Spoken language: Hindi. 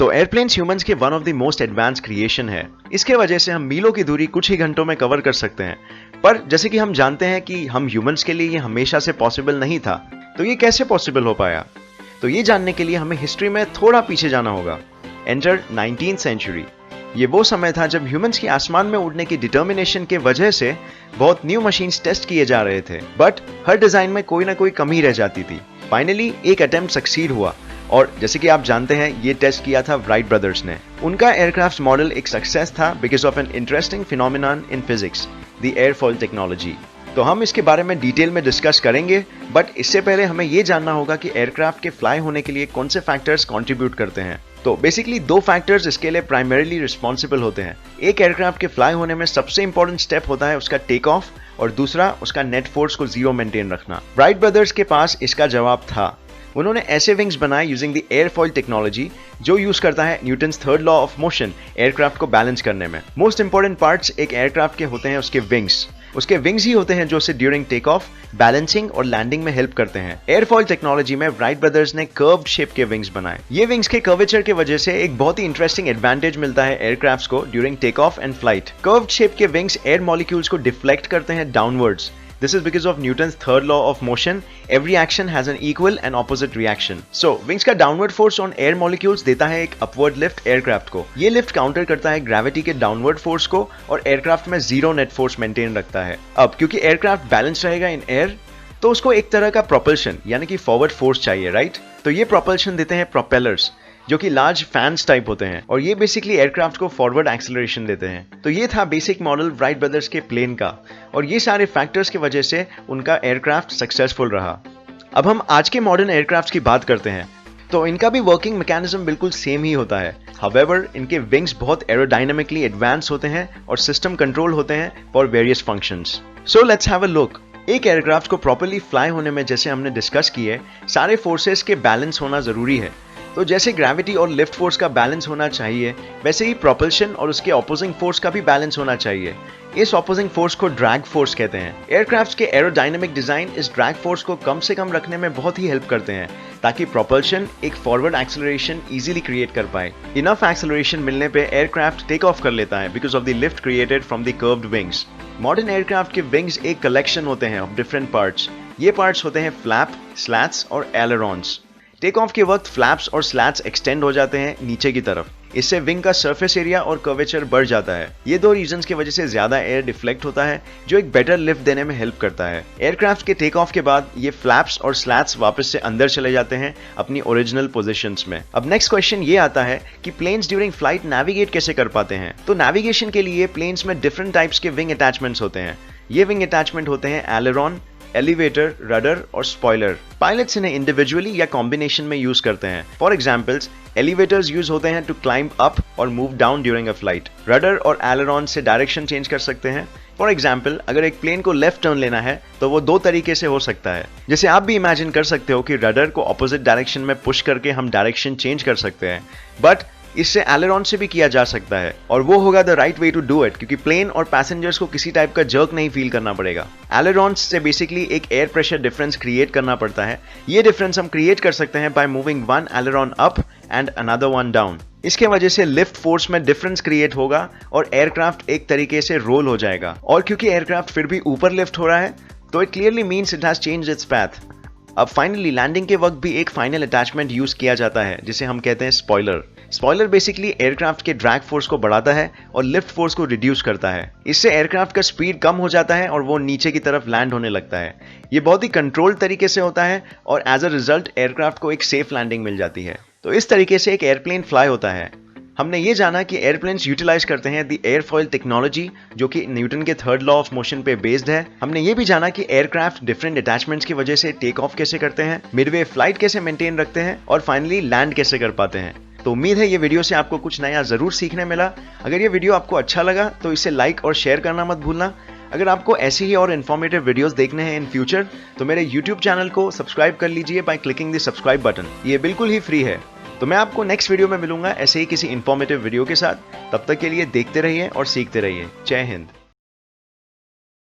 तो एयरप्लेन्स ह्यूमंस के one of the most advance creation है। इसके वजह से हम मीलों की दूरी कुछ ही घंटों में कवर कर सकते हैं। पर जैसे कि हम जानते हैं कि हम ह्यूमंस के लिए ये हमेशा से पॉसिबल नहीं था, तो ये कैसे पॉसिबल हो पाया? तो ये जानने के लिए हमें हिस्ट्री में थोड़ा पीछे जाना होगा। Enter 19th century. ये वो समय था जब ह्यूमंस की आसमान में उड़ने की डिटर्मिनेशन के वजह से बहुत न्यू मशीन्स टेस्ट किए जा रहे थे, बट हर डिजाइन में कोई ना कोई कमी रह जाती थी। फाइनली एक अटेम्प्ट सक्सीड हुआ और जैसे कि आप जानते हैं ये टेस्ट किया था राइट ब्रदर्स ने। उनका एयरक्राफ्ट मॉडल एक सक्सेस था because of an interesting phenomenon in physics, the airfoil technology. तो हम इसके बारे में डिटेल में डिस्कस करेंगे, बट इससे पहले हमें ये जानना होगा कि एयरक्राफ्ट के फ्लाई होने के लिए कौन से फैक्टर्स कंट्रीब्यूट करते हैं। तो बेसिकली दो फैक्टर्स इसके लिए प्राइमरीली रिस्पॉन्सिबल होते हैं। एक एयरक्राफ्ट के फ्लाई होने में सबसे इंपॉर्टेंट स्टेप होता है उसका टेक ऑफ और दूसरा उसका नेट फोर्स को जीरो मेंटेन रखना। राइट ब्रदर्स के पास इसका जवाब था। उन्होंने ऐसे विंग्स बनाए यूजिंग द एयरफॉइल टेक्नोलॉजी जो यूज करता है Newton's third law of motion aircraft को बैलेंस करने में। मोस्ट इंपॉर्टेंट पार्ट्स एक एयरक्राफ्ट के होते हैं उसके विंग्स। उसके विंग्स ही होते हैं जो उसे ड्यूरिंग टेक ऑफ, बैलेंसिंग और लैंडिंग में हेल्प करते हैं। एयरफॉइल टेक्नोलॉजी में राइट ब्रदर्स ने कर्व्ड शेप के विंग्स बनाए। ये विंग्स के कर्वेचर की वजह से एक बहुत ही इंटरेस्टिंग एडवांटेज मिलता है एयरक्राफ्ट्स को during take off and flight. Curved shape के विंग्स एयर मॉलिक्यूल्स को डिफ्लेक्ट करते हैं downwards. This is because of Newton's third law of motion. Every action has an equal and opposite reaction. So, wings का downward force on air molecules देता है एक upward lift aircraft को। ये lift counter करता है gravity के downward force को और aircraft में zero net force maintain रखता है। अब क्योंकि aircraft balance रहेगा in air, तो उसको एक तरह का propulsion यानी कि forward force चाहिए, right? तो ये propulsion देते हैं propellers, जो कि लार्ज फैंस टाइप होते हैं और ये बेसिकली एयरक्राफ्ट को फॉरवर्ड एक्सेलरेशन देते हैं। तो ये था बेसिक मॉडल राइट ब्रदर्स के प्लेन का और ये सारे फैक्टर्स की वजह से उनका एयरक्राफ्ट सक्सेसफुल रहा। अब हम आज के मॉडर्न एयरक्राफ्ट की बात करते हैं तो इनका भी वर्किंग मैकेनिज्म बिल्कुल सेम ही होता है। हाउएवर इनके विंग्स बहुत एरोडायनामिकली एडवांस होते हैं और सिस्टम कंट्रोल होते हैं for various functions. So let's have a look. एक एयरक्राफ्ट को प्रॉपर्ली फ्लाई होने में जैसे हमने डिस्कस किए, सारे फोर्सेस के बैलेंस होना जरूरी है। तो जैसे ग्रेविटी और लिफ्ट फोर्स का बैलेंस होना चाहिए, वैसे ही प्रोपल्शन और उसके ऑपोजिंग फोर्स का भी बैलेंस होना चाहिए। इस ऑपोजिंग फोर्स को ड्रैग फोर्स कहते हैं। एयरक्राफ्ट के एरोडायनामिक डिजाइन इस ड्रैग फोर्स को कम से कम रखने में बहुत ही हेल्प करते हैं ताकि प्रोपल्शन एक फॉरवर्ड एक्सेलरेशन इजीली क्रिएट कर पाए। इनफ एक्सेलरेशन मिलने पे एयरक्राफ्ट टेक ऑफ कर लेता है because of the lift created from the curved wings. Modern aircraft के विंग्स एक कलेक्शन होते हैं ऑफ डिफरेंट पार्ट्स। ये पार्ट्स होते हैं फ्लैप, स्लैट्स और एलरॉन्स। टेक ऑफ के वक्त फ्लैप्स और स्लैट्स एक्सटेंड हो जाते हैं नीचे की तरफ। इससे विंग का सरफेस एरिया और कर्वेचर बढ़ जाता है। ये दो रीजंस की वजह से ज्यादा एयर डिफ्लेक्ट होता है जो एक बेटर लिफ्ट देने में हेल्प करता है। एयरक्राफ्ट के टेक ऑफ के बाद ये फ्लैप्स और स्लैट्स वापस से अंदर चले जाते हैं अपनी ओरिजिनल पोजीशंस में। अब नेक्स्ट क्वेश्चन ये आता है कि प्लेन्स ड्यूरिंग फ्लाइट नेविगेट कैसे कर पाते हैं। तो नेविगेशन के लिए प्लेन्स में डिफरेंट टाइप्स के विंग अटैचमेंट्स होते हैं। ये विंग अटैचमेंट होते हैं एलेरॉन, एलिवेटर, रडर और स्पॉइलर। पायलट्स इन्हें इंडिविजुअली या कॉम्बिनेशन में यूज करते हैं। फॉर एग्जाम्पल्स, एलिवेटर्स यूज होते हैं टू क्लाइंब अप और move down during a flight. Rudder और एलेरॉन से डायरेक्शन चेंज कर सकते हैं। फॉर एग्जाम्पल, अगर एक प्लेन को लेफ्ट टर्न लेना है तो वो दो तरीके से हो सकता है। जैसे आप भी इमेजिन कर सकते हो कि रडर को ऑपोजिट डायरेक्शन में पुश करके हम डायरेक्शन चेंज कर सकते हैं, बट इससे एलेरॉन से भी किया जा सकता है और वो होगा the right way to do it क्योंकि प्लेन और पैसेंजर्स को किसी टाइप का जर्क नहीं फील करना पड़ेगा। एलेरॉन्स से बेसिकली एक एयर प्रेशर डिफरेंस क्रिएट करना पड़ता है। ये डिफरेंस हम क्रिएट कर सकते हैं by moving one aileron up and another one down. इसके वजह से लिफ्ट फोर्स में डिफरेंस क्रिएट होगा और एयरक्राफ्ट एक तरीके से रोल हो जाएगा। और क्योंकि एयरक्राफ्ट फिर भी ऊपर लिफ्ट हो रहा है तो it clearly means it has changed it's path. अब फाइनली लैंडिंग के वक्त भी एक फाइनल अटैचमेंट यूज किया जाता है जिसे हम कहते हैं स्पॉइलर। स्पॉइलर बेसिकली एयरक्राफ्ट के ड्रैग फोर्स को बढ़ाता है और लिफ्ट फोर्स को रिड्यूस करता है। इससे एयरक्राफ्ट का स्पीड कम हो जाता है और वो नीचे की तरफ लैंड होने लगता है। ये बहुत ही कंट्रोल्ड तरीके से होता है और एज अ रिजल्ट एयरक्राफ्ट को एक सेफ लैंडिंग मिल जाती है। तो इस तरीके से एक एयरप्लेन फ्लाई होता है। हमने ये जाना कि एयरप्लेन्स यूटिलाइज करते हैं द एयरफॉइल टेक्नोलॉजी जो कि न्यूटन के थर्ड लॉ ऑफ मोशन पे बेस्ड है। हमने ये भी जाना कि एयरक्राफ्ट डिफरेंट अटैचमेंट्स की वजह से टेक ऑफ कैसे करते हैं, मिडवे फ्लाइट कैसे मेंटेन रखते हैं और फाइनली लैंड कैसे कर पाते हैं। तो उम्मीद है ये वीडियो से आपको कुछ नया जरूर सीखने मिला। अगर ये वीडियो आपको अच्छा लगा तो इसे लाइक और शेयर करना मत भूलना। अगर आपको ऐसी ही और इन्फॉर्मेटिव वीडियोस देखने हैं इन फ्यूचर तो मेरे YouTube चैनल को सब्सक्राइब कर लीजिए by clicking the subscribe button. ये बिल्कुल ही फ्री है। तो मैं आपको नेक्स्ट वीडियो में मिलूंगा ऐसे ही किसी इन्फॉर्मेटिव वीडियो के साथ। तब तक के लिए देखते रहिए और सीखते रहिए। जय हिंद।